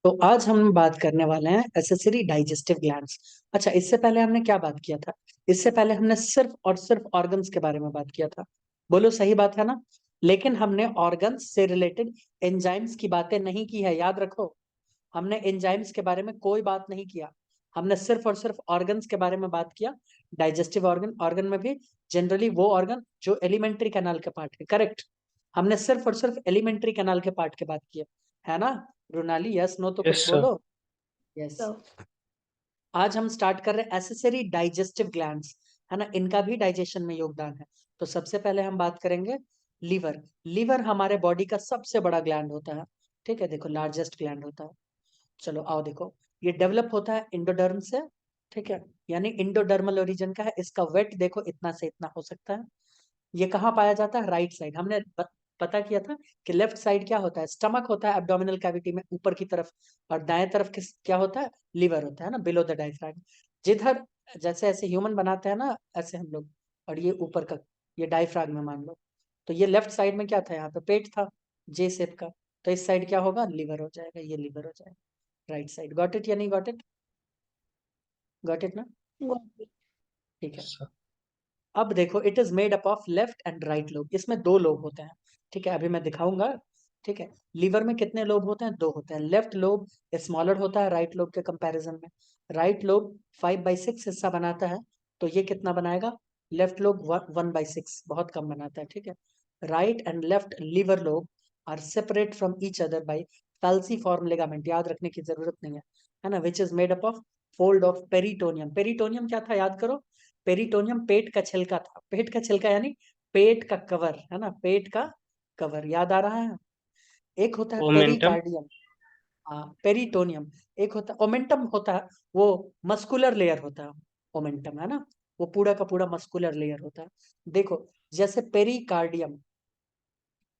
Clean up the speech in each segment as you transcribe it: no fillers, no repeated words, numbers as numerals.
तो आज हम बात करने वाले हैं एसेसरी डाइजेस्टिव ग्लैंड्स। अच्छा, इससे पहले हमने क्या बात किया था? इससे पहले हमने सिर्फ और सिर्फ ऑर्गन्स के बारे में बात किया था। बोलो सही बात है ना? लेकिन हमने ऑर्गन्स से रिलेटेड एंजाइम्स की बातें नहीं की है, याद रखो। हमने एंजाइम्स के बारे में कोई बात नहीं किया। हमने सिर्फ और सिर्फ ऑर्गन्स के बारे में बात किया। डाइजेस्टिव ऑर्गन, ऑर्गन में भी जनरली वो ऑर्गन जो एलिमेंट्री कैनाल के पार्ट है, करेक्ट। हमने सिर्फ और सिर्फ एलिमेंट्री कैनाल के पार्ट के बात किया है ना? रुनाली, यस नो तो कुछ यस सर। बोलो। यस। So, आज हम स्टार्ट कर रहे हैं एसेसरी डाइजेस्टिव ग्लैंड्स, है ना? इनका भी डाइजेशन में योगदान है। तो सबसे पहले हम बात करेंगे लीवर। लीवर हमारे बॉडी का सबसे बड़ा ग्लैंड होता है। ठीक है, देखो लार्जेस्ट ग्लैंड होता है। चलो आओ देखो, ये डेवलप होता है इंडोडर्म से। ठीक है, यानी इंडोडर्मल ओरिजिन का है। इसका वेट देखो इतना से इतना हो सकता है। ये कहाँ पाया जाता है? Right side. हमने पता किया था कि लेफ्ट साइड क्या होता है? स्टमक होता है एब्डोमिनल कैविटी में ऊपर की तरफ। और दाएं तरफ किस क्या होता है? लिवर होता है ना, बिलो द डायफ्राम। जिधर जैसे ऐसे ह्यूमन बनाते हैं ना, ऐसे हम लोग। और ये ऊपर का, ये डायफ्राम में मान लो। तो ये लेफ्ट साइड में क्या था? यहाँ पे पेट था, जे शेप का। तो इस साइड क्या होगा? लिवर हो जाएगा, ये लिवर हो जाएगा। Right side. गॉट इट या नहीं गॉट इट? गॉट इट ना? got it. ठीक है। सर अब देखो, it is made up of left and right lobe. इसमें दो लोब होते हैं। ठीक है, अभी मैं दिखाऊंगा। ठीक है, लीवर में कितने लोब होते हैं? दो होते हैं। लेफ्ट लोब स्मॉलर होता है राइट लोब के कंपैरिजन में। राइट लोब 5/6 हिस्सा बनाता है। तो ये कितना बनाएगा? लेफ्ट लोब 1/6, बहुत कम बनाता है। ठीक है, right and left liver lobe are separate from each other by falciform ligament. याद रखने की जरूरत नहीं है ना? Which is made up of fold of peritoneum. Peritoneum क्या था? याद करो। पेरिटोनियम पेट का छिलका था। पेट का छिलका यानी पेट का कवर, है ना? पेट का कवर, याद आ रहा है? एक होता है मोमेंटम। पेरिकार्डियम। हाँ, पेरिटोनियम। एक होता है ओमेंटम, होता है वो मस्कुलर लेयर होता है। ओमेंटम, है ना? वो पूरा का पूरा मस्कुलर लेयर होता है। देखो, जैसे पेरिकार्डियम,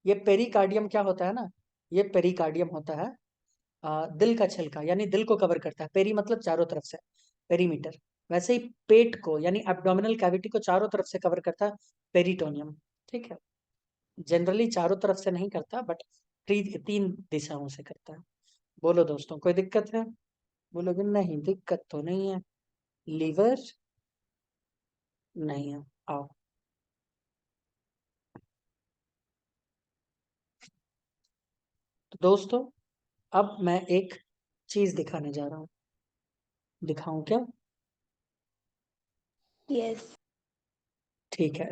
ये पेरिकार्डियम क्या होता है ना? ये पेरिकार्डियम होता है दिल का छिलका, यानी दिल को कवर करता है। पेरी मतलब चारों तरफ से, पेरीमीटर। वैसे ही पेट को यानी एब्डोमिनल कैविटी को चारों तरफ से कवर करता है पेरिटोनियम। ठीक है, जनरली चारों तरफ से नहीं करता, बट तीन दिशाओं से करता है। बोलो दोस्तों, कोई दिक्कत है? बोलोगे नहीं, दिक्कत तो नहीं है। लीवर नहीं है। आओ, तो दोस्तों अब मैं एक चीज दिखाने जा रहा हूँ। दिखाऊं क्या? Yes. ठीक है,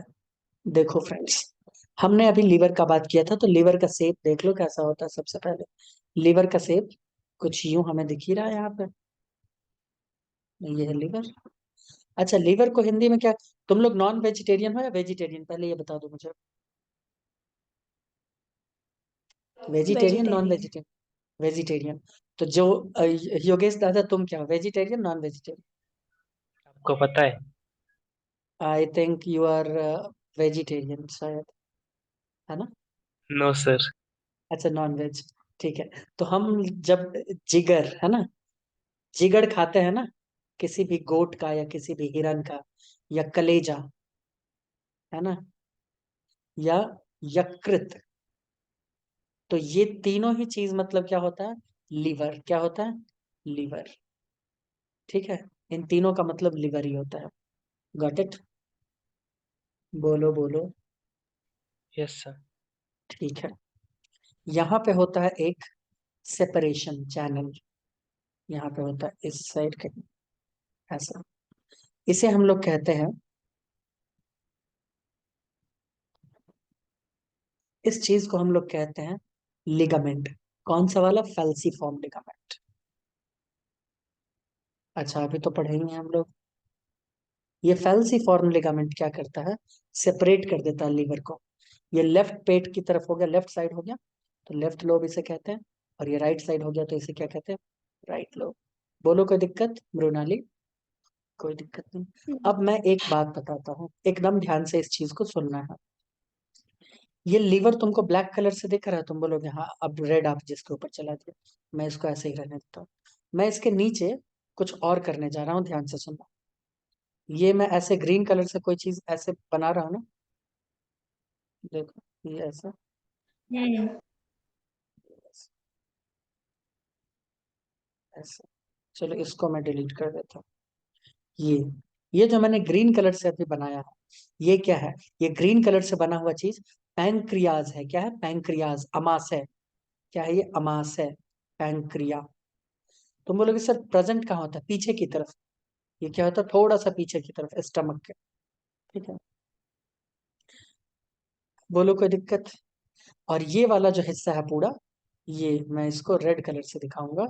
देखो फ्रेंड्स, हमने अभी लीवर का बात किया था, तो लीवर का शेप देख लो कैसा होता है। सबसे पहले लीवर का शेप कुछ यूं हमें दिख ही रहा है यहाँ पे। ये है लीवर। अच्छा, लीवर को हिंदी में क्या? तुम लोग नॉन वेजिटेरियन हो या वेजिटेरियन, पहले ये बता दो मुझे। Vegetarian, non Vegetarian. Vegetarian? Vegetarian. तो जो योगेश दादा, तुम क्या, वेजिटेरियन नॉन वेजिटेरियन? आपको पता है? I think you are vegetarian शायद, है ना? No sir. अच्छा, नॉन वेज। ठीक है। तो हम जब जिगर, है ना, जिगर खाते हैं ना, किसी भी गोट का या किसी भी हिरन का, या कलेजा, है ना, या यकृत, तो ये तीनों ही चीज मतलब क्या होता है? लीवर। क्या होता है? लीवर। ठीक है, इन तीनों का मतलब लिवर ही होता है। Got it? बोलो बोलो। Yes sir. ठीक है, यहाँ पे होता है एक सेपरेशन चैनल। यहाँ पे होता है इस साइड के, ऐसा। इसे हम लोग कहते हैं, इस चीज को हम लोग कहते हैं लिगामेंट। कौन सा वाला? फैल्सीफॉर्म लिगामेंट। अच्छा, अभी तो पढ़ेंगे हम लोग। ये फैल्सीफॉर्म लिगामेंट क्या करता है? सेपरेट कर देता है लीवर को। ये लेफ्ट पेट की तरफ हो गया, लेफ्ट साइड हो गया, तो लेफ्ट लोब इसे कहते हैं। और ये राइट साइड हो गया, तो इसे क्या कहते हैं? Right lobe. बोलो, कोई दिक्कत मृणाली? कोई दिक्कत नहीं। No. अब मैं एक बात बताता हूँ, एकदम ध्यान से इस चीज को सुनना है। ये लीवर तुमको ब्लैक कलर से दिख रहा है? तुम बोलोगे हाँ, अब रेड आप जिसके ऊपर चला दिया। मैं इसको ऐसे ही रहने देता हूँ। मैं इसके नीचे कुछ और करने जा रहा हूँ, ध्यान से सुनना। ये मैं ऐसे ग्रीन कलर से कोई चीज ऐसे बना रहा हूँ ना, देखो, ये ऐसा। Hmm. ऐसे। चलो इसको मैं डिलीट कर देता हूँ। ये जो मैंने ग्रीन कलर से अभी बनाया है, ये क्या है? ये ग्रीन कलर से बना हुआ चीज पैंक्रियाज है। क्या है? पैंक्रियाज, अमाशय। क्या है ये? अमाशय, पैंक्रिया। तुम बोलोगे सर प्रेजेंट कहाँ होता है? पीछे की तरफ। ये क्या होता है? थोड़ा सा पीछे की तरफ, स्टमक के। ठीक है, बोलो कोई दिक्कत? और ये वाला जो हिस्सा है पूरा, ये मैं इसको रेड कलर से दिखाऊंगा।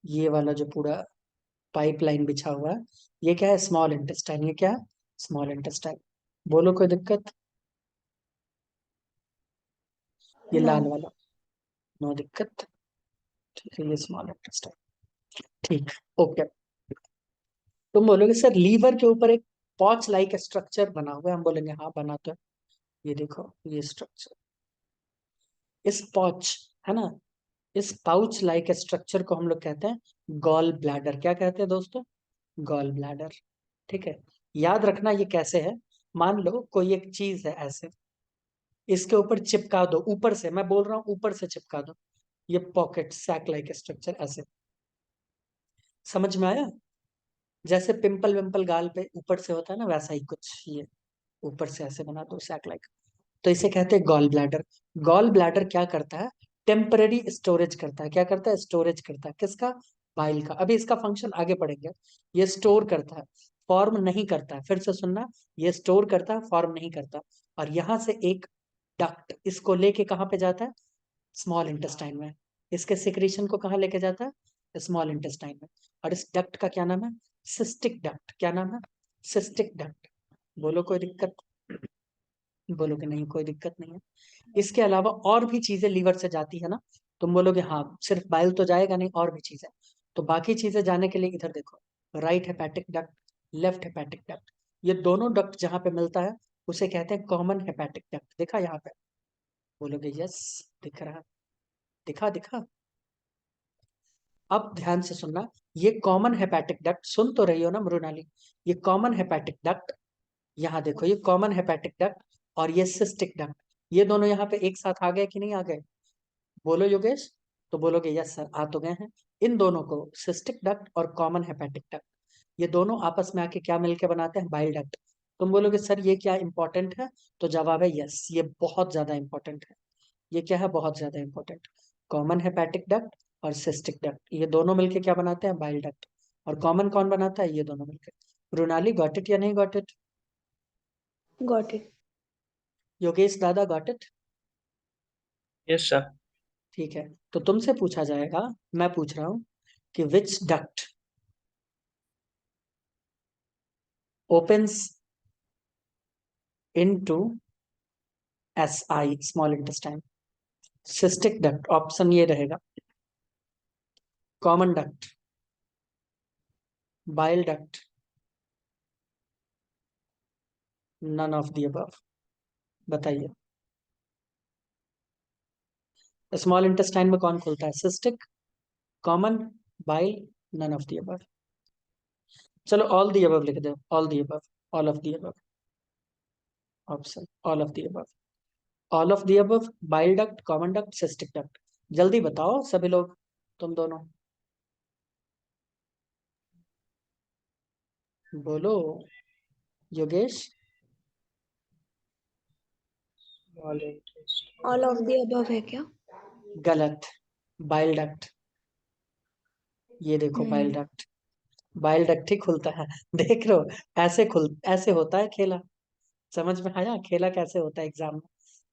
ये वाला जो पूरा पाइपलाइन बिछा हुआ है, ये क्या है? Small intestine. ये क्या है? Small intestine. बोलो कोई दिक्कत? ये नो। लाल वाला, नो दिक्कत। ठीक है, ये स्मॉल इंटेस्टाइन। ठीक, ओके। तुम बोलोगे सर लीवर के ऊपर एक पॉच लाइक स्ट्रक्चर बना हुआ है। हम बोलेंगे हाँ बना तो है। ये देखो, ये स्ट्रक्चर, इस पॉच, है ना, इस पाउच लाइक स्ट्रक्चर को हम लोग कहते हैं गॉल ब्लैडर। क्या कहते हैं दोस्तों? Gall bladder. ठीक है, याद रखना ये कैसे है। मान लो कोई एक चीज है ऐसे, इसके ऊपर चिपका दो ऊपर से, मैं बोल रहा हूँ ऊपर से चिपका दो, ये पॉकेट सैक लाइक स्ट्रक्चर ऐसे। समझ में आया? जैसे पिंपल विंपल गाल पे ऊपर से होता है ना, वैसा ही कुछ ये ऊपर से ऐसे बना दो सैक लाइक। तो इसे कहते हैं गॉल ब्लैडर। गॉल ब्लैडर क्या करता है? टेम्पररी स्टोरेज करता है। क्या करता है? स्टोरेज करता है। किसका? बाइल का। अभी इसका फंक्शन आगे पढ़ेंगे। ये स्टोर करता है, फॉर्म नहीं करता है। फिर से सुनना, ये स्टोर करता है, फॉर्म नहीं करता। और यहां से एक डक्ट इसको लेके कहाँ पे जाता है? स्मॉल इंटेस्टाइन में। इसके सिक्रीशन को कहाँ लेके जाता है? स्मॉल इंटेस्टाइन में। और इस डक्ट का क्या नाम है? Cystic duct. क्या नाम है? Cystic duct. बोलो कोई दिक्कत? बोलोगे नहीं कोई दिक्कत नहीं है। इसके अलावा और भी चीजें लीवर से जाती है ना। तुम बोलोगे हाँ सिर्फ बाइल तो जाएगा नहीं, और भी चीजें। तो बाकी चीजें जाने के लिए इधर देखो, right hepatic duct, left hepatic duct. ये दोनों डक्ट जहां पे मिलता है उसे कहते हैं कॉमन हेपेटिक डक्ट। देखा यहाँ पे? बोलोगे यस, दिख रहा, दिखा दिखा। अब ध्यान से सुनना, ये कॉमन हेपेटिक डक्ट, सुन तो रही हो ना मृणाली? ये कॉमन हेपेटिक डक्ट, यहाँ देखो, ये कॉमन हेपेटिक डक्ट और ये सिस्टिक डक्ट, ये दोनों यहाँ पे एक साथ आ गए कि नहीं आ गए? बोलो योगेश। तो बोलोगे यस सर, आ तो गए हैं। इन दोनों को, सिस्टिक डक्ट और कॉमन हेपेटिक डक्ट, ये दोनों आपस में आके क्या मिलके बनाते हैं? Bile duct. तुम बोलोगे सर ये क्या इंपॉर्टेंट है? तो जवाब है यस, ये बहुत ज्यादा इंपॉर्टेंट है। ये क्या है? बहुत ज्यादा इंपॉर्टेंट। कॉमन हेपेटिक डक्ट और सिस्टिक डक्ट, ये दोनों मिलके क्या बनाते हैं? Bile duct. और कॉमन कौन बनाता है? ये दोनों मिलकर। मृणाली गॉट इट या नहीं got it? Got it. Yogesh दादा गॉट इट? Yes sir. ठीक है, तो तुमसे पूछा जाएगा, मैं पूछ रहा हूं कि which duct opens into SI, small intestine. Cystic duct, option ये रहेगा, common duct, bile duct, none of the above. बताइए, स्मॉल इंटेस्टाइन में कौन खुलता है? Cystic, common, bile, none of the above. चलो ऑल दी अबव लिख दो, all the above, all of the above. Option all of the above, all of the above, bile duct, common duct, cystic duct. जल्दी बताओ सभी लोग, तुम दोनों बोलो। Yogesh? Small interest. All of the above है क्या? गलत, बाइल डक्ट। ये देखो बाइल हम्म। डक्ट, बाइल डक्ट ही खुलता है। देख रहे हो? ऐसे होता है खेला। समझ में आया खेला कैसे होता है एग्जाम में?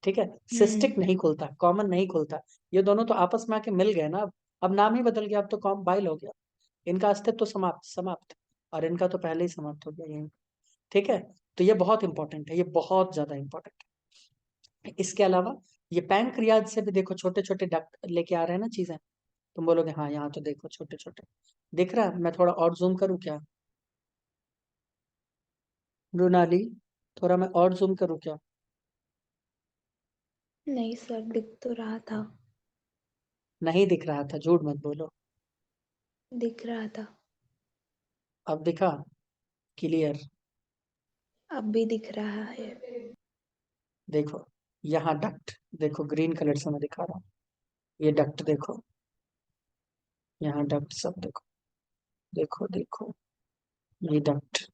ठीक है, सिस्टिक नहीं खुलता, कॉमन नहीं खुलता। ये दोनों तो आपस में आके मिल गए ना। अब नाम ही बदल गया, अब तो कॉम बाइल हो गया। इनका अस्तित्व तो समाप्त समाप्त, और इनका तो पहले ही समाप्त हो गया यहीं। ठीक है, तो ये बहुत इंपॉर्टेंट है, ये बहुत ज्यादा इंपॉर्टेंट है। इसके अलावा ये पैंक्रियाज से भी देखो छोटे छोटे डक्ट लेके आ रहे हैं ना चीजें। तुम बोलोगे हाँ यहाँ तो देखो छोटे छोटे दिख रहा है। मैं थोड़ा और जूम करूँ क्या मृणाली? थोड़ा मैं और जूम करूँ क्या? नहीं सर, दिख तो रहा था। नहीं दिख रहा था, झूठ मत बोलो। दिख रहा था। अब दिखा? क्लियर? अब भी दिख रहा है। देखो यहाँ डक्ट, देखो ग्रीन कलर से मैं दिखा रहा हूँ, ये डक्ट देखो। यहाँ डक्ट सब देखो, देखो देखो, ये डक्ट,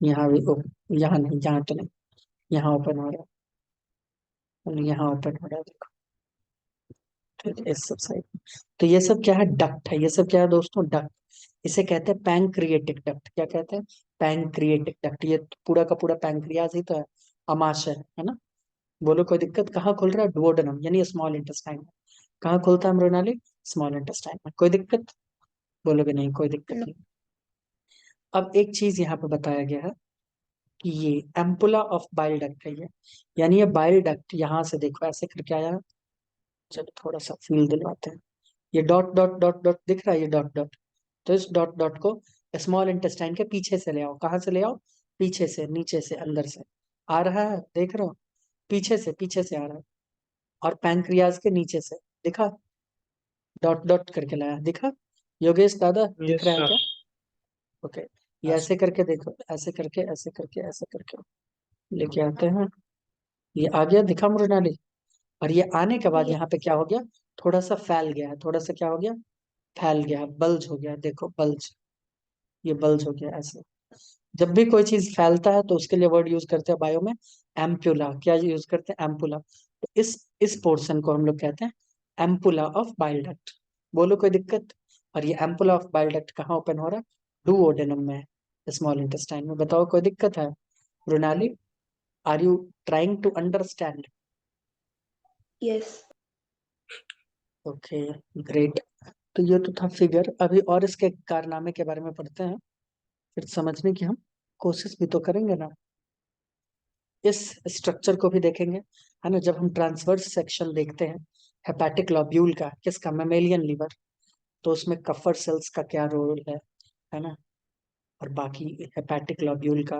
यहाँ भी यहाँ नहीं, यहाँ तो नहीं, यहाँ ओपन हो रहा है और यहाँ ओपन हो रहा है, देखो। ठीक है, इस सब साइड। तो ये सब क्या है? डक्ट है। ये सब क्या है दोस्तों? डक्ट। इसे कहते हैं पैंक्रिएटिक डक्ट। क्या कहते हैं? Pancreatic duct. ये पूरा का पूरा पैंक्रियाज ही तो है, अमाशय है ना। बोलो कोई दिक्कत? कहाँ खुल रहा है? डुओडेनम यानी स्मॉल इंटेस्टाइन में। कहाँ खुलता है मृणाली? स्मॉल इंटेस्टाइन में। कोई दिक्कत? बोलोगे नहीं, कोई दिक्कत नो। नहीं। अब एक चीज यहाँ पे बताया गया है कि ये एम्पुला ऑफ बाइल डक्ट है ये, यानी ये बाइल डक्ट यहाँ से देखो ऐसे करके आया है। चलो थोड़ा सा फील दिलवाते हैं। ये डॉट डॉट डॉट डॉट दिख रहा है, ये डॉट डॉट। तो इस डॉट डॉट को स्मॉल इंटेस्टाइन के पीछे से ले आओ। कहाँ से ले आओ? पीछे से, नीचे से, अंदर से। आ रहा है? देख रहे हो? पीछे से आ रहा है। और पैंक्रियाज के नीचे से। दिखा? डॉट डॉट करके लाया, दिखा? योगेश दादा दिख यस रहा है सर। क्या? ओके। ये ऐसे करके देखो, ऐसे करके, ऐसे करके, ऐसे करके लेके आते हैं। ये आ गया, दिखा मृणाली? और ये आने के बाद ये यहाँ पे क्या हो गया? थोड़ा सा फैल गया है, थोड़ा सा क्या हो गया? फैल गया, बल्ज हो गया। देखो बल्ज, ये बल्ज हो गया ऐसे। जब भी कोई चीज फैलता है तो उसके लिए वर्ड यूज करते हैं बायो में, एम्पुला। क्या यूज करते हैं? एम्पुला। तो इस पोर्शन को हम लोग कहते हैं एम्पुला ऑफ बाइल डक्ट। बोलो कोई दिक्कत? और ये एम्पुला ऑफ बाइल डक्ट कहाँ ओपन हो रहा है? डुओडेनम में, स्मॉल इंटेस्टाइन में। बताओ कोई दिक्कत है? Mrinali, are you trying to understand? Yes. Okay, great. तो ये तो था फिगर। अभी और इसके कारनामे के बारे में पढ़ते हैं, फिर समझने की हम कोशिश भी तो करेंगे ना। इस स्ट्रक्चर को भी देखेंगे, है ना। जब हम ट्रांसवर्स सेक्शन देखते हैं हेपेटिक लॉब्यूल का, किसका? मेमेलियन लीवर, तो उसमें कफर सेल्स का क्या रोल है ना। और बाकी हेपेटिक लॉब्यूल का,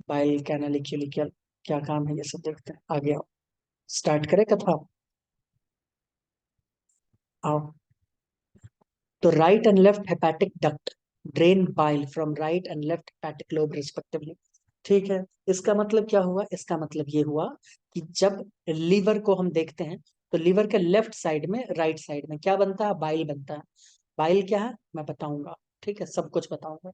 बाइल कैनालिक्यूलिकल क्या काम है, ये सब देखते हैं। आगे आओ, स्टार्ट करें कथा? आओ। तो right and left hepatic duct drain bile from right and left hepatic lobe respectively. ठीक है, इसका मतलब क्या हुआ? इसका मतलब ये हुआ कि जब लीवर को हम देखते हैं तो लीवर के लेफ्ट साइड में, राइट साइड में क्या बनता है? बाइल बनता है। बाइल क्या है मैं बताऊंगा, ठीक है, सब कुछ बताऊंगा।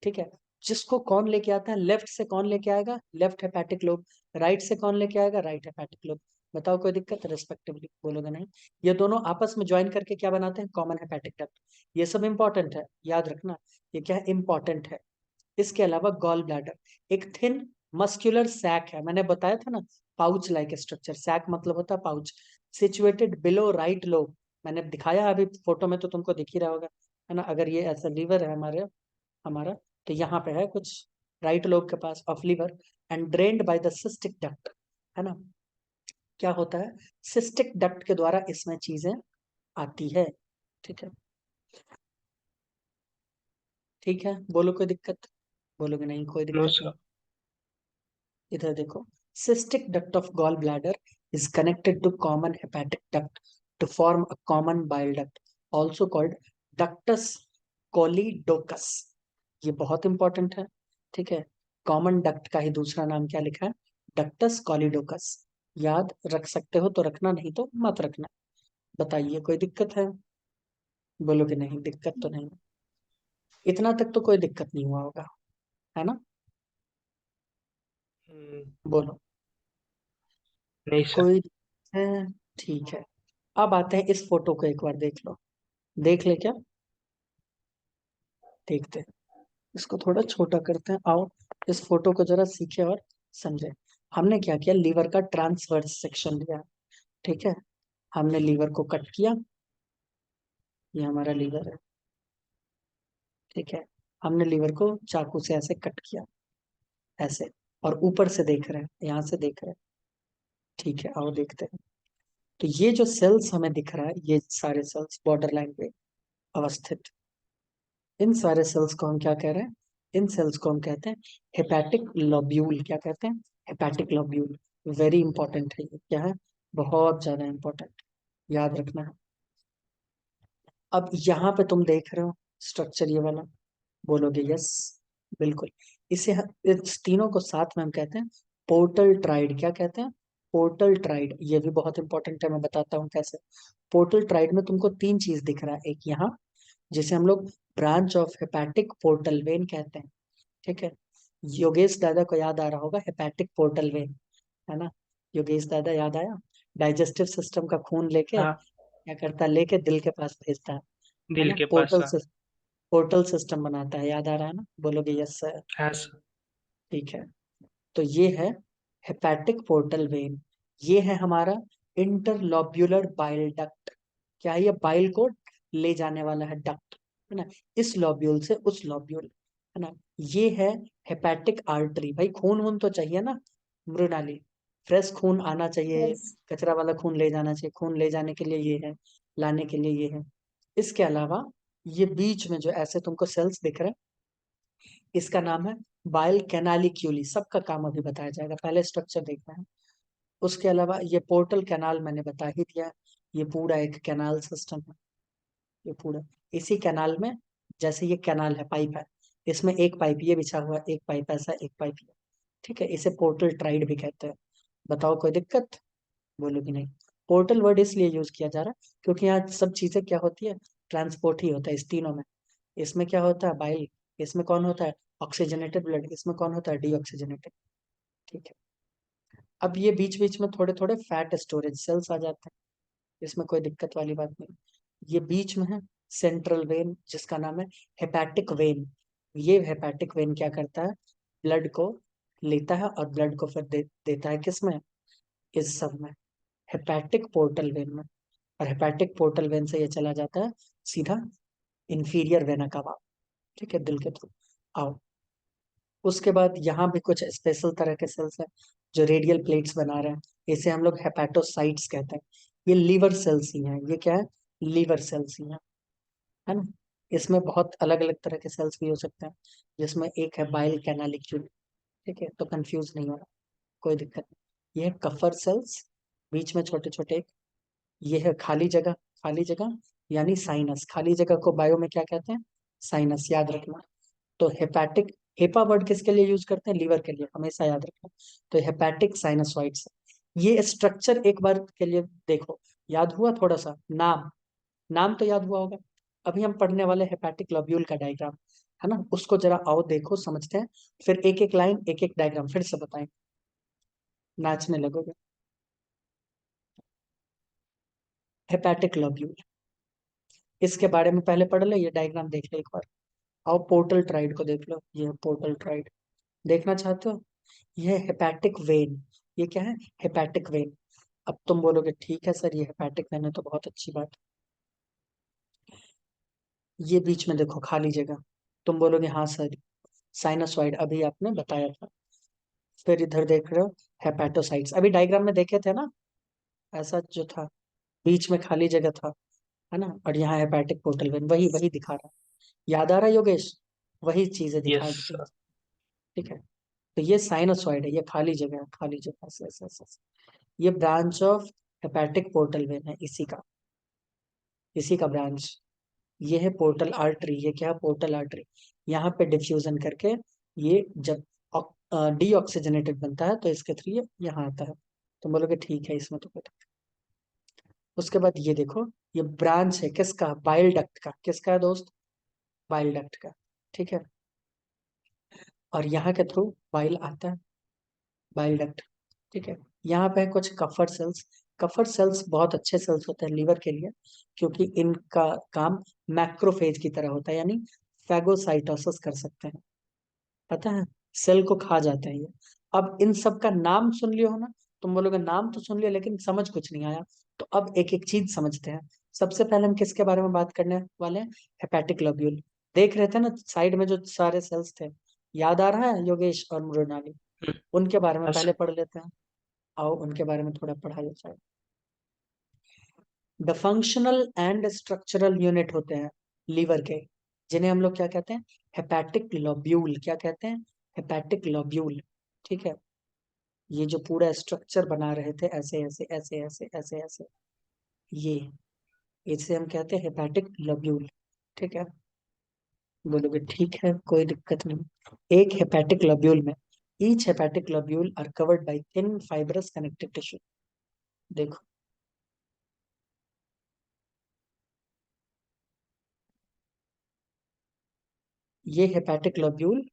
ठीक है, जिसको कौन लेके आता है? लेफ्ट से कौन लेके आएगा? Left hepatic lobe. राइट से कौन लेके आएगा? Right hepatic lobe. बताओ कोई दिक्कत? रिस्पेक्टिवली बोलोगे नहीं। ये दोनों आपस में ज्वाइन करके क्या बनाते हैं? Common hepatic duct. ये सब इंपॉर्टेंट है, याद रखना। ये क्या है? इंपॉर्टेंट है। इसके अलावा गॉल ब्लैडर एक थिन मस्कुलर सैक है, मैंने बताया था ना, पाउच लाइक स्ट्रक्चर। सैक मतलब होता है pouch. Situated below right lobe, मैंने दिखाया अभी फोटो में तो तुमको दिख ही रहा होगा, है ना। अगर ये ऐसा लीवर है हमारा, तो यहाँ पे है कुछ राइट लोब के पास of liver, and drained by the cystic duct, है ना। क्या होता है? सिस्टिक डक्ट के द्वारा इसमें चीजें आती है। ठीक है, ठीक है, बोलो कोई दिक्कत? बोलोगे नहीं, कोई नो दिक्कत नहीं। सर। इधर देखो, cystic duct of gallbladder is connected to common hepatic duct to form a common bile duct, also called ductus choledocus। ये बहुत इंपॉर्टेंट है, ठीक है। कॉमन डक्ट का ही दूसरा नाम क्या लिखा है? डक्टस कॉलिडोकस। याद रख सकते हो तो रखना, नहीं तो मत रखना। बताइए कोई दिक्कत है? बोलोगे नहीं, दिक्कत तो नहीं। इतना तक तो कोई दिक्कत नहीं हुआ होगा, है ना। बोलो नहीं सर। कोई है? ठीक है। अब आते हैं, इस फोटो को एक बार देख लो। देख ले क्या? देखते हैं। इसको थोड़ा छोटा करते हैं, आओ इस फोटो को जरा सीखे और समझे। हमने क्या किया? लीवर का ट्रांसवर्स सेक्शन लिया, ठीक है। हमने लीवर को कट किया, ये हमारा लीवर है, ठीक है। हमने लीवर को चाकू से ऐसे कट किया, ऐसे, और ऊपर से देख रहे हैं, यहाँ से देख रहे हैं, ठीक है। आओ देखते हैं। तो ये जो सेल्स हमें दिख रहा है, ये सारे सेल्स बॉर्डर लाइन पे अवस्थित, इन सारे सेल्स को हम क्या कह रहे हैं? इन सेल्स को हम कहते हैं हेपेटिक लॉब्यूल। क्या कहते हैं? Hepatic lobule. वेरी इंपॉर्टेंट है ये, क्या है? बहुत ज्यादा इंपॉर्टेंट, याद रखना है। अब यहाँ पे तुम देख रहे हो स्ट्रक्चर ये वाला, बोलोगे यस, बिल्कुल। इस तीनों को साथ में हम कहते हैं पोर्टल ट्राइड। क्या कहते हैं? Portal tried. ये भी बहुत इंपॉर्टेंट है, मैं बताता हूँ कैसे। पोर्टल ट्राइड में तुमको तीन चीज दिख रहा है, एक यहाँ, जिसे हम लोग branch of hepatic portal vein कहते हैं। ठीक है, योगेश दादा को याद आ रहा होगा हेपेटिक पोर्टल वेन, है ना? योगेश दादा याद आया? डाइजेस्टिव सिस्टम का खून लेके हाँ, क्या करता है, लेके दिल के पास भेजता है दिल ना? के पास। हाँ, पोर्टल सिस्टम बनाता है, याद आ रहा है ना? बोलोगे यस सर। हाँ सर। ठीक है, तो ये है हेपेटिक पोर्टल वेन। ये है हमारा इंटरलोब्यूलर बाइल डक्ट। क्या है? ये बाइल को ले जाने वाला है डक्ट, है ना? इस लॉब्यूल से उस लॉब्यूल, है ना? ये है हेपेटिक आर्टरी। भाई खून वून तो चाहिए ना, मृणाली? फ्रेश खून आना चाहिए, Yes. कचरा वाला खून ले जाना चाहिए। खून ले जाने के लिए ये है, लाने के लिए ये है। इसके अलावा ये बीच में जो ऐसे तुमको सेल्स दिख रहे हैं, इसका नाम है बाइल कैनालिक्यूली। सबका काम अभी बताया जाएगा, पहले स्ट्रक्चर देखना है। उसके अलावा ये पोर्टल कैनाल मैंने बता ही दिया, ये पूरा एक कैनाल सिस्टम है। ये पूरा इसी कैनाल में, जैसे ये कैनाल है, पाइप है, इसमें एक पाइप ये बिछा हुआ है, एक पाइप ऐसा, एक पाइप ये। ठीक है, इसे पोर्टल ट्राइड भी कहते हैं। बताओ कोई दिक्कत? बोलो कि नहीं? पोर्टल वर्ड इसलिए यूज किया जा रहा है क्योंकि यहाँ सब चीजें क्या होती है, ट्रांसपोर्ट ही होता है इस तीनों में। इसमें क्या होता है, बाइल। इसमें कौन होता है, ऑक्सीजनेटेड ब्लड। इसमें कौन होता है, डीऑक्सीजनेटेड। ठीक है, अब ये बीच बीच में थोड़े थोड़े फैट स्टोरेज सेल्स आ जाते हैं, इसमें कोई दिक्कत वाली बात नहीं। ये बीच में है सेंट्रल वेन, जिसका नाम है हेपेटिक वेन। ये हेपेटिक वेन क्या करता है, ब्लड को लेता है और ब्लड को फिर देता है किसमें, इस सब में, हेपेटिक पोर्टल वेन में। और हेपेटिक पोर्टल वेन से ये चला जाता है सीधा इंफीरियर वेना कावा। ठीक है, दिल के थ्रू। आओ, उसके बाद यहाँ भी कुछ स्पेशल तरह के सेल्स हैं जो रेडियल प्लेट्स बना रहे हैं। इसे हम लोग हेपेटोसाइट्स कहते हैं। ये लीवर सेल्स ही हैं। ये क्या है, लीवर सेल्स ही हैं, है ना? इसमें बहुत अलग अलग तरह के सेल्स भी हो सकते हैं, जिसमें एक है बाइल कैनालिक्यूल। ठीक है, तो कंफ्यूज नहीं होना, कोई दिक्कत नहीं। ये है कफर सेल्स, बीच में छोटे छोटे। ये है खाली जगह। खाली जगह यानी साइनस। खाली जगह को बायो में क्या कहते हैं, साइनस, याद रखना। तो हेपेटिक, हेपा वर्ड किसके लिए यूज करते हैं, लीवर के लिए, हमेशा याद रखना। तो हेपेटिक साइनसॉइड्स, ये स्ट्रक्चर एक बार के लिए देखो, याद हुआ? थोड़ा सा नाम, नाम तो याद हुआ होगा। अभी हम पढ़ने वाले हेपेटिक लोब्यूल का डायग्राम, है ना? उसको जरा आओ देखो, समझते हैं। फिर एक एक लाइन, एक एक डायग्राम फिर से बताएं, नाचने लगोगे। हेपेटिक लोब्यूल, इसके बारे में पहले पढ़ लो, ये डायग्राम देख लो एक बार। आओ पोर्टल ट्राइड को देख लो, ये पोर्टल ट्राइड देखना चाहते हो? ये हेपेटिक वेन। ये क्या है, हेपेटिक वेन। अब तुम बोलोगे ठीक है सर, ये हेपेटिक वेन है तो बहुत अच्छी बात। ये बीच में देखो खाली जगह, तुम बोलोगे हाँ सर, साइनसॉइड अभी आपने बताया था। फिर इधर देख रहे हो हेपेटोसाइट्स, अभी डायग्राम में देखे थे ना, ऐसा जो था, बीच में खाली जगह था, है ना? और यहाँ हेपेटिक पोर्टल वेन, वही वही दिखा रहा है। याद आ रहा है योगेश? वही चीजें दिखा यस दी। सर। ठीक है, तो ये साइनसॉइड है, ये खाली जगह है, खाली जगह ऐसे ऐसे ऐसे ऐसे। ये branch of hepatic portal vein है, इसी का ब्रांच। ये है पोर्टल आर्टरी। ये क्या है, पोर्टल आर्टरी। यहाँ पे डिफ्यूजन करके ये जब डीऑक्सीजनेटेड बनता है तो इसके थ्रू ये यहाँ आता है। तो बोलोगे ठीक है, इसमें तो कोई दिक्कत नहीं। उसके बाद ये देखो, ये ब्रांच है किसका, बाइल डक्ट का। किसका है दोस्त, बाइल डक्ट का। ठीक है, और यहाँ के थ्रू बाइल आता है, बाइल डक्ट। ठीक है, यहाँ पे है कुछ कफर सेल्स। कफर सेल्स बहुत अच्छे सेल्स होते हैं लीवर के लिए, क्योंकि इनका काम मैक्रोफेज की तरह होता है, यानी फैगोसाइटोसिस कर सकते हैं। पता है, सेल को खा जाते हैं ये। अब इन सब का नाम सुन लियो हो ना, तुम बोलोगे नाम तो सुन लिया लेकिन समझ कुछ नहीं आया। तो अब एक एक चीज समझते हैं। सबसे पहले हम किसके बारे में बात करने वाले हैं, हेपेटिक लोब्यूल। देख रहे थे ना साइड में जो सारे सेल्स थे, याद आ रहा है योगेश और मृणाली? हम्म, उनके बारे में हाँ पहले सर। पढ़ लेते हैं। आओ उनके बारे में थोड़ा पढ़ाया जाए। The functional and structural unit होते हैं लीवर के, जिन्हें हम लोग क्या कहते हैं, हेपेटिक लोब्यूल। क्या कहते हैं, हेपेटिक लोब्यूल। ठीक है, ये जो पूरा स्ट्रक्चर बना रहे थे ऐसे ऐसे ऐसे ऐसे ऐसे ऐसे, ये इसे हम कहते हैं हेपेटिक लोब्यूल। ठीक है, बोलोगे ठीक है, कोई दिक्कत नहीं। एक हेपेटिक लोब्यूल में, each hepatic lobule are covered by thin fibrous connective tissue. देखो, ये हेपेटिक लोब्यूल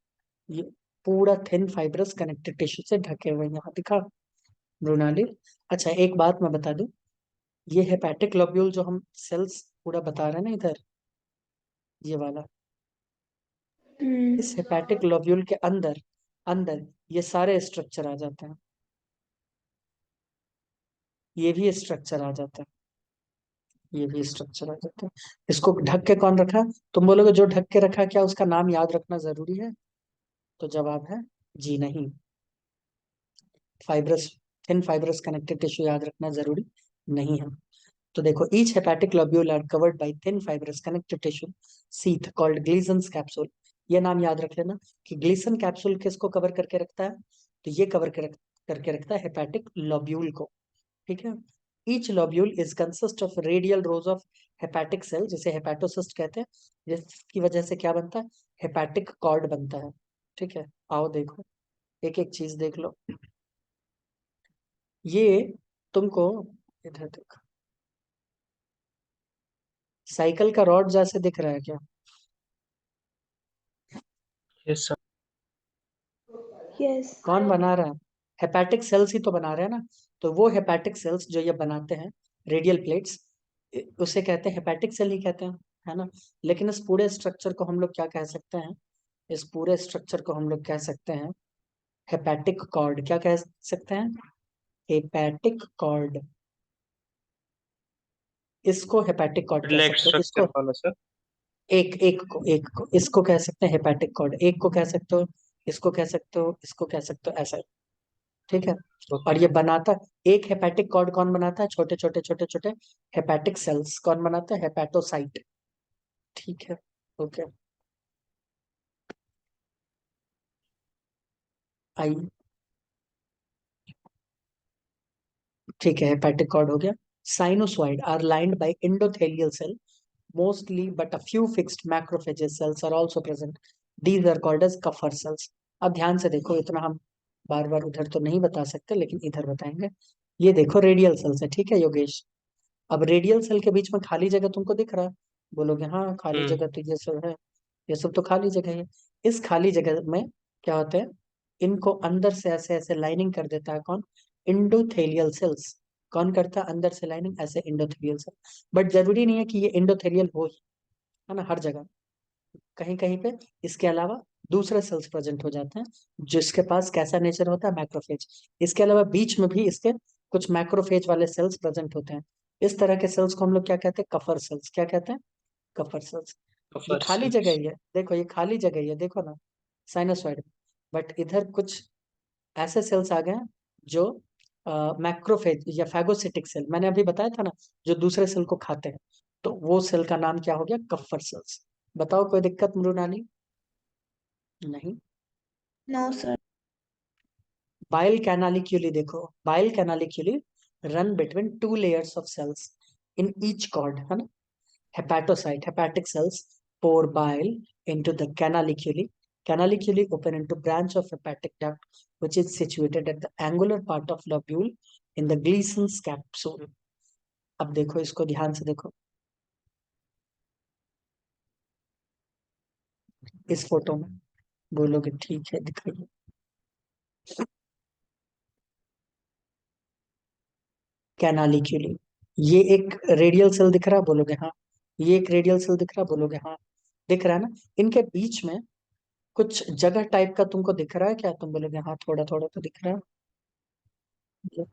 ये पूरा थिन फाइब्रस कनेक्टिव टिश्यू से ढके हुए हैं, यहाँ दिखा मृणाली। अच्छा एक बात मैं बता दूं, ये हेपेटिक लोब्यूल जो हम सेल्स पूरा बता रहे हैं ना इधर, ये वाला, इस हेपेटिक लोब्यूल के अंदर अंदर ये सारे स्ट्रक्चर आ जाते हैं, ये भी स्ट्रक्चर आ जाता है, ये भी स्ट्रक्चर आ जाता है। इसको ढक के कौन रखा? तुम बोलोगे जो ढक के रखा, क्या उसका नाम याद रखना जरूरी है? तो जवाब है जी नहीं। Fibrous, thin fibrous connective tissue याद रखना जरूरी नहीं है। तो देखो, each hepatic lobule are covered by thin fibrous connective tissue sheath called Glisson's capsule. ये नाम याद रख लेना कि ग्लीसन कैप्सूल किसको कवर करके रखता है, तो ये कवर करके रखता है हेपेटिक लोब्यूल को। ठीक है। Each lobule is consist of radial rows of hepatic cell, जिसे हेपेटोसिस्ट कहते हैं, जिसकी वजह से क्या बनता है? हेपेटिक कॉर्ड बनता है। ठीक है, आओ देखो, एक एक चीज देख लो। ये तुमको इधर देखो, साइकिल का रॉड जैसे दिख रहा है क्या? Yes sir. Yes. कौन बना रहा है? हेपेटिक सेल्स ही तो बना रहे हैं ना। तो वो हेपेटिक सेल्स जो ये बनाते हैं, रेडियल प्लेट्स, उसे कहते हैं हेपेटिक सेल ही कहते हैं, है ना। लेकिन इस पूरे स्ट्रक्चर को हम लोग क्या कह सकते हैं? इस पूरे स्ट्रक्चर को हम लोग कह सकते हैं हेपेटिक कॉर्ड। क्या कह सकते हैं? Hepatic cord. इसको हेपेटिक कॉर्ड कह लेग सकते हो, स्ट्रक्चर इसको वाला सर। एक को इसको कह सकते हैं हेपेटिक कॉर्ड, एक को कह सकते हो, इसको कह सकते हो, इसको कह सकते हो, ऐसा। ठीक है। और ओके। ये बनाता, एक हेपेटिक कॉर्ड कौन बनाता है? छोटे छोटे छोटे छोटे हेपेटिक सेल्स कौन बनाता है? हेपेटोसाइट। ठीक है, ओके। आइए, ठीक है, हेपेटिक कॉर्ड हो गया। Sinusoid are lined by endothelial cell mostly, but a few fixed macrophages cells are also present. These are called as Kupffer cells. अब ध्यान से देखो, इतना हम बार बार उधर तो नहीं बता सकते, लेकिन इधर बताएंगे। ये देखो रेडियल सेल्स है, ठीक है योगेश। अब रेडियल सेल के बीच में खाली जगह तुमको दिख रहा है? बोलोगे हाँ खाली हम्म। जगह तो ये सब है, ये सब तो खाली जगह है। इस खाली जगह में क्या होता है? इनको अंदर से ऐसे ऐसे लाइनिंग कर देता है कौन? Endothelial cells. कौन करता है अंदर से लाइनिंग? ऐसे इंडोथेलियल सेल। बट जरूरी नहीं है कि ये इंडोथेलियल हो ही, है ना, हर जगह। कहीं कहीं पे इसके अलावा दूसरे सेल्स प्रेजेंट हो जाते हैं, जिसके पास कैसा नेचर होता है? मैक्रोफेज। इसके अलावा बीच में भी इसके कुछ मैक्रोफेज वाले सेल्स प्रेजेंट होते हैं। इस तरह के सेल्स को हम लोग क्या कहते हैं? Kupffer cells. क्या कहते हैं? Kupffer cells. ये कफर खाली जगह सेल्स। ही है, देखो ये खाली जगह ही है, देखो ना, साइनोसॉइड। बट इधर कुछ ऐसे सेल्स आ गए हैं जो मैक्रोफेज या फैगोसिटिक सेल, मैंने अभी बताया था ना, जो दूसरे सेल को खाते हैं, तो वो सेल का नाम क्या हो गया? Kupffer cells. बताओ कोई दिक्कत मृणाली? नहीं। No, sir. बाइल कैनालिक्यूली देखो, bile canaliculi run between two layers of cells in each cord, है ना। Hepatocyte, hepatic cells pour bile into the canaliculi. Canaliculi open into branch of hepatic duct, which is situated at the angular part of lobule in the Gleason's capsule. अब देखो इसको ध्यान से देखो, इस photo में बोलोगे ठीक है दिखाइए। कैनालिक्यूली, ये एक रेडियल सेल दिख रहा है? बोलोगे हाँ। ये एक रेडियल सेल दिख रहा है? बोलोगे हाँ। दिख रहा है ना? इनके बीच में कुछ जगह टाइप का तुमको दिख रहा है क्या? तुम बोलोगे हाँ, थोड़ा थोड़ा तो दिख रहा है।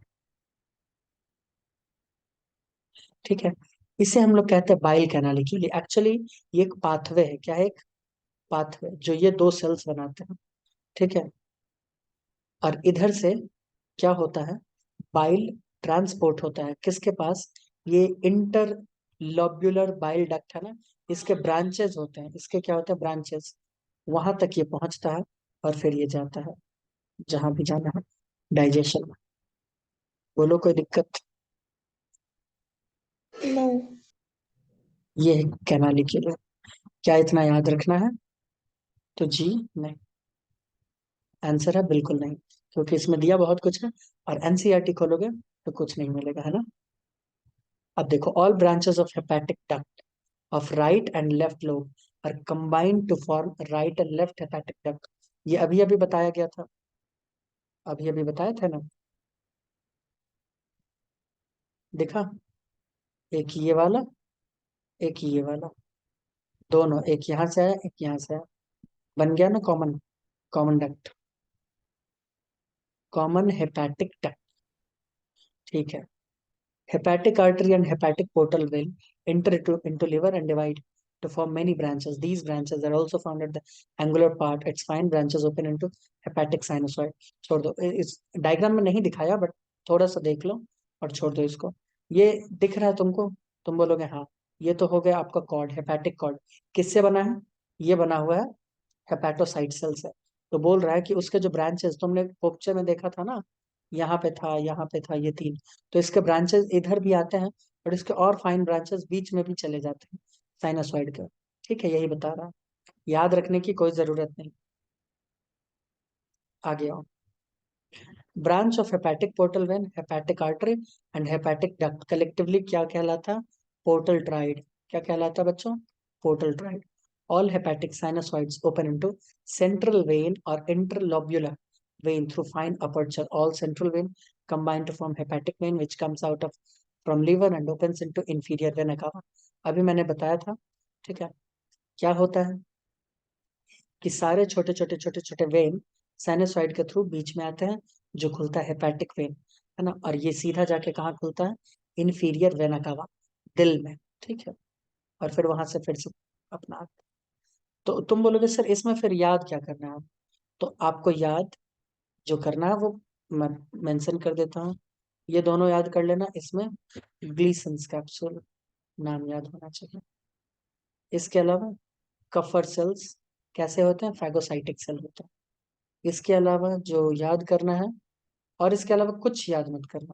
ठीक है, इसे हम लोग कहते हैं बाइल कैनालिक्यूली। एक्चुअली ये एक पाथवे है। क्या है? एक पाथवे जो ये दो सेल्स बनाते हैं। ठीक है। और इधर से क्या होता है? बाइल ट्रांसपोर्ट होता है किसके पास? ये इंटर लोब्युलर बाइल डक्ट है ना, इसके ब्रांचेस होते हैं, इसके क्या होते हैं? ब्रांचेस। वहां तक ये पहुंचता है और फिर ये जाता है जहां भी जाना है डाइजेशन में। बोलो कोई दिक्कत? No. ये है कैनालिक्यूलर। क्या इतना याद रखना है? तो जी नहीं। आंसर है बिल्कुल नहीं, क्योंकि इसमें दिया बहुत कुछ है, और एनसीईआरटी खोलोगे तो कुछ नहीं मिलेगा, है ना। अब देखो, all branches of hepatic duct of right and left lobe और combine to form right and left hepatic duct. ये अभी अभी बताया गया था, अभी अभी बताया था ना, देखा, एक ये वाला, एक ये वाला, दोनों, एक यहाँ से आया, एक यहाँ से आया, बन गया ना common, common duct, common hepatic duct. ठीक है, hepatic artery and hepatic portal vein enter into liver and divide to form many branches. These branches are also found at the angular part. Its fine branches open into hepatic sinusoid. छोड़ दो, इस diagram में नहीं दिखाया, but थोड़ा सा देख लो और छोड़ दो इसको। ये दिख रहा है तुमको, तुम बोलोगे हाँ, ये तो हो गया आपका कॉर्ड, हेपेटिक कॉर्ड। किससे बना है? ये बना हुआ है हेपेटोसाइट सेल से। तो बोल रहा है कि उसके जो ब्रांचेस तुमने पोपचे में देखा था ना, यहाँ पे था, यहाँ पे था, ये तीन, तो इसके ब्रांचेस इधर भी आते हैं और इसके और फाइन ब्रांचेस बीच में भी चले जाते हैं साइनोसॉइड के। ठीक है, यही बता रहा है, याद रखने की कोई जरूरत नहीं। आगे आओ। Branch of hepatic portal vein, hepatic artery and hepatic duct collectively क्या कहलाता? Portal tried. क्या कहलाता बच्चों? Portal tried. All hepatic sinusoids open into central vein or interlobular vein through fine aperture. All central vein combine to form hepatic vein, which comes out of from liver and opens into inferior vena cava. अभी मैंने बताया था, ठीक है, क्या होता है कि सारे छोटे छोटे छोटे छोटे वेन साइनोसॉइड के थ्रू बीच में आते हैं, जो खुलता है हेपेटिक वेन, है ना, और ये सीधा जाके कहाँ खुलता है? इन्फीरियर वेना कावा, दिल में। ठीक है, और फिर वहां से फिर से अपना, तो तुम बोलोगे सर इसमें फिर याद क्या करना है? तो आपको याद जो करना है वो मैं मेंशन कर देता हूँ। ये दोनों याद कर लेना, इसमें ग्लीसन्स कैप्सूल नाम याद होना चाहिए। इसके अलावा कफर सेल्स कैसे होते हैं? फैगोसाइटिक सेल होते हैं। इसके अलावा जो याद करना है, और इसके अलावा कुछ याद मत करना,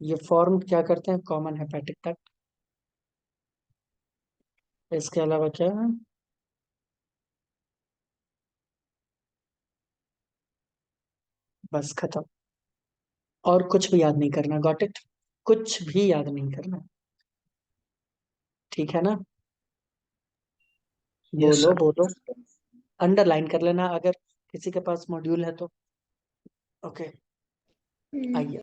ये फॉर्म क्या करते हैं? Common hepatic duct. इसके अलावा क्या है? बस खत्म, और कुछ भी याद नहीं करना। Got it? कुछ भी याद नहीं करना, ठीक है ना? यस बोलो सर। बोलो, अंडरलाइन कर लेना अगर किसी के पास मॉड्यूल है तो। ओके, आइए।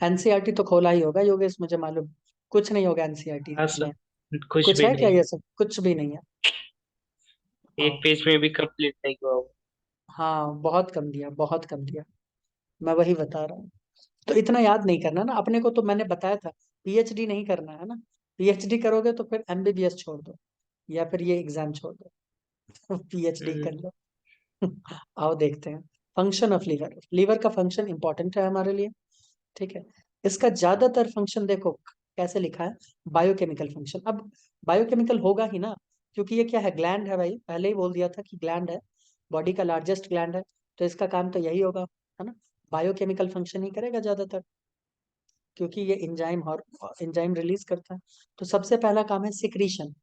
एनसीईआरटी तो खोला ही होगा योगेश, मुझे मालूम। कुछ नहीं होगा एनसीईआरटी हाँ में। सर, कुछ कुछ भी है क्या? नहीं। ये सब कुछ भी नहीं है। एक हाँ, पेज में भी कंप्लीट नहीं हुआ वो। हाँ, बहुत कम दिया, बहुत कम दिया, मैं वही बता रहा हूँ। तो इतना याद नहीं करना ना अपने को, तो मैंने बताया था पीएचडी नहीं करना है ना। पीएचडी करोगे तो फिर एमबीबीएस छोड़ दो, या फिर ये एग्जाम छोड़ दो, पीएचडी कर हम्म, लो। आओ देखते हैं फंक्शन ऑफ लीवर। लीवर का फंक्शन इंपॉर्टेंट है हमारे लिए, ठीक है। इसका ज्यादातर फंक्शन देखो कैसे लिखा है, बायोकेमिकल फंक्शन। अब बायोकेमिकल होगा ही ना, क्योंकि ये क्या है? ग्लैंड है भाई, पहले ही बोल दिया था कि ग्लैंड है, बॉडी का लार्जेस्ट ग्लैंड है, तो इसका काम तो यही होगा, है ना, बायोकेमिकल फंक्शन ही करेगा ज्यादातर, क्योंकि ये इंजाइम और इंजाइम रिलीज करता है। तो सबसे पहला काम है secretion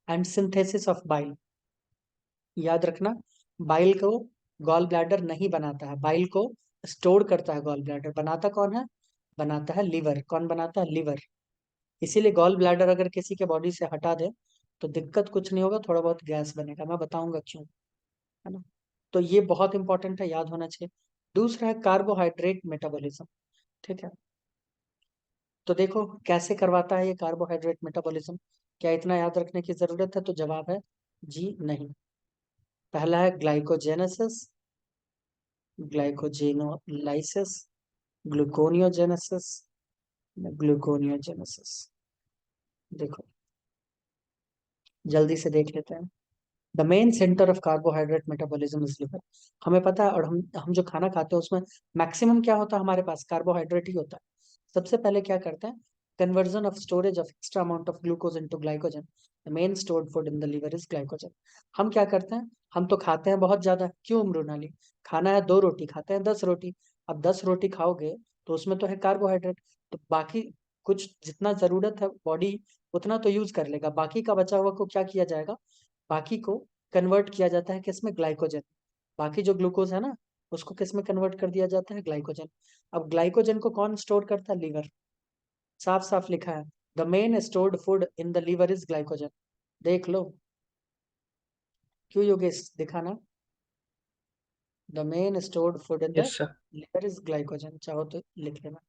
and synthesis of bile. याद रखना, बाइल को गॉल ब्लैडर नहीं बनाता है, बाइल को स्टोर करता है गॉल ब्लैडर। बनाता कौन है? बनाता है लीवर। कौन बनाता है? लीवर। इसीलिए गॉल ब्लैडर अगर किसी के बॉडी से हटा दे तो दिक्कत कुछ नहीं होगा, थोड़ा बहुत गैस बनेगा, मैं बताऊंगा क्यों, है ना। तो ये बहुत इंपॉर्टेंट है, याद होना चाहिए। दूसरा है कार्बोहाइड्रेट मेटाबॉलिज्म, ठीक है। तो देखो कैसे करवाता है ये कार्बोहाइड्रेट मेटाबॉलिज्म, क्या इतना याद रखने की जरूरत है? तो जवाब है जी नहीं। पहला है ग्लाइकोजेनेसिस, ग्लाइकोजेनोलाइसिस, ग्लूकोनियोजेनेसिस, ग्लूकोनियोजेनेसिस। देखो जल्दी से देख लेते हैं। The main centre of carbohydrate metabolism is liver. हमें पता है, और हम जो खाना खाते हैं उसमें मैक्सिमम क्या होता है? हमारे पास कार्बोहाइड्रेट ही होता है। सबसे पहले क्या करते हैं? Conversion of storage of extra amount of glucose into glycogen. The main stored food in the liver is glycogen. हम क्या करते हैं? हम तो खाते हैं बहुत ज्यादा, क्यों मृणाली? खाना है 2 रोटी, खाते हैं 10 रोटी। अब 10 रोटी खाओगे तो उसमें तो है कार्बोहाइड्रेट, तो बाकी कुछ जितना जरूरत है बॉडी उतना तो यूज कर लेगा, बाकी का बचा हुआ को क्या किया जाएगा? बाकी को कन्वर्ट किया जाता है किसमें? ग्लाइकोजन। बाकी जो ग्लूकोज है ना, उसको किसमें कन्वर्ट कर दिया जाता है? ग्लाइकोजन। अब ग्लाइकोजन को कौन स्टोर करता है? लीवर। साफ साफ लिखा है, the main stored food in the liver is glycogen. देख लो, क्यों योगेश दिखाना? The main stored food in the yes sir. Liver is glycogen, चाहो तो लिख लेना,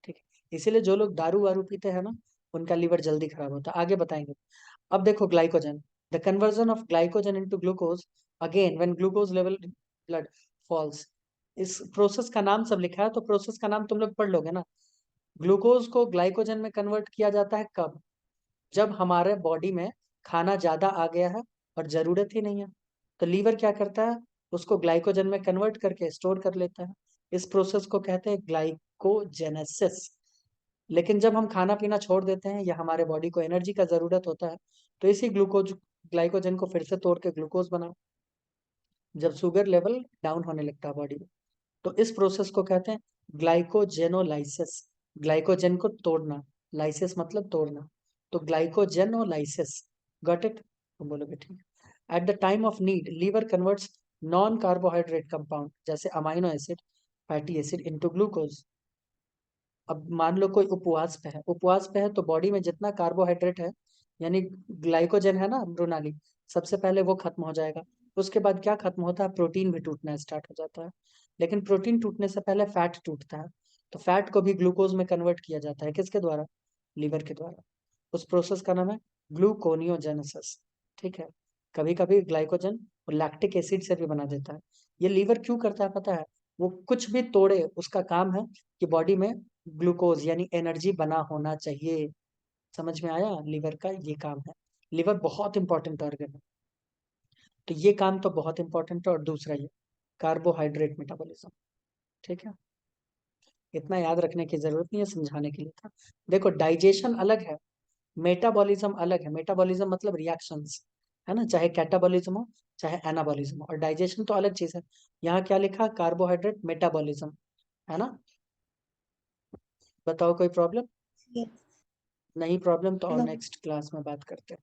ठीक है। इसीलिए जो लोग दारू वारू पीते हैं ना, उनका लिवर जल्दी खराब होता है, आगे बताएंगे। अब देखो glycogen, the conversion of glycogen into glucose again when glucose level blood falls. इस प्रोसेस का नाम सब लिखा है, तो प्रोसेस का नाम तुम लोग पढ़ लोगे ना। ग्लूकोज को ग्लाइकोजन में कन्वर्ट किया जाता है कब? जब हमारे बॉडी में खाना ज्यादा आ गया है और जरूरत ही नहीं है, तो लीवर क्या करता है, उसको ग्लाइकोजन में कन्वर्ट करके स्टोर कर लेता है। इस प्रोसेस को कहते हैं ग्लाइकोजेनेसिस। लेकिन जब हम खाना पीना छोड़ देते हैं या हमारे बॉडी को एनर्जी का जरूरत होता है, तो इसी ग्लाइकोजन को फिर से तोड़ के ग्लूकोज बना, जब शुगर लेवल डाउन होने लगता है बॉडी में, तो इस प्रोसेस को कहते हैं ग्लाइकोजेनोलाइसिस। ग्लाइकोजन को तोड़ना, लाइसिस मतलब तोड़ना, तो ग्लाइकोजेनोलाइसिस। Got it? तुम बोलोगे ठीक है। At the time of need liver converts non carbohydrate compound जैसे amino acid, fatty acid into glucose. अब मान लो कोई उपवास पे है, उपवास पे है तो बॉडी में जितना कार्बोहाइड्रेट है, यानी ग्लाइकोजन है ना मृणाली, सबसे पहले वो खत्म हो जाएगा। उसके बाद क्या खत्म होता है? प्रोटीन भी टूटना स्टार्ट हो जाता है। लेकिन प्रोटीन टूटने से पहले फैट टूटता है, तो फैट को भी ग्लूकोज में कन्वर्ट किया जाता है, किसके द्वारा? लीवर के द्वारा। उस प्रोसेस का नाम है ग्लूकोनियोजेनेसिस, ठीक है। कभी कभी ग्लाइकोजन लैक्टिक एसिड से भी बना देता है। ये लीवर क्यों करता है पता है? वो कुछ भी तोड़े, उसका काम है कि बॉडी में ग्लूकोज यानी एनर्जी बना होना चाहिए। समझ में आया? लीवर का ये काम है। लिवर बहुत इंपॉर्टेंट ऑर्गन है, तो ये काम तो बहुत इंपॉर्टेंट है। और दूसरा ये कार्बोहाइड्रेट मेटाबॉलिज्म, ठीक है। इतना याद रखने की जरूरत नहीं है, समझाने के लिए था। देखो डाइजेशन अलग है, मेटाबॉलिज्म अलग है। मेटाबॉलिज्म मतलब रिएक्शंस, है ना, चाहे कैटाबॉलिज्म हो चाहे एनाबॉलिज्म हो। और डाइजेशन तो अलग चीज है। यहाँ क्या लिखा? कार्बोहाइड्रेट मेटाबॉलिज्म, है ना। बताओ कोई प्रॉब्लम? Yes. नहीं प्रॉब्लम तो और No. नेक्स्ट क्लास में बात करते हैं।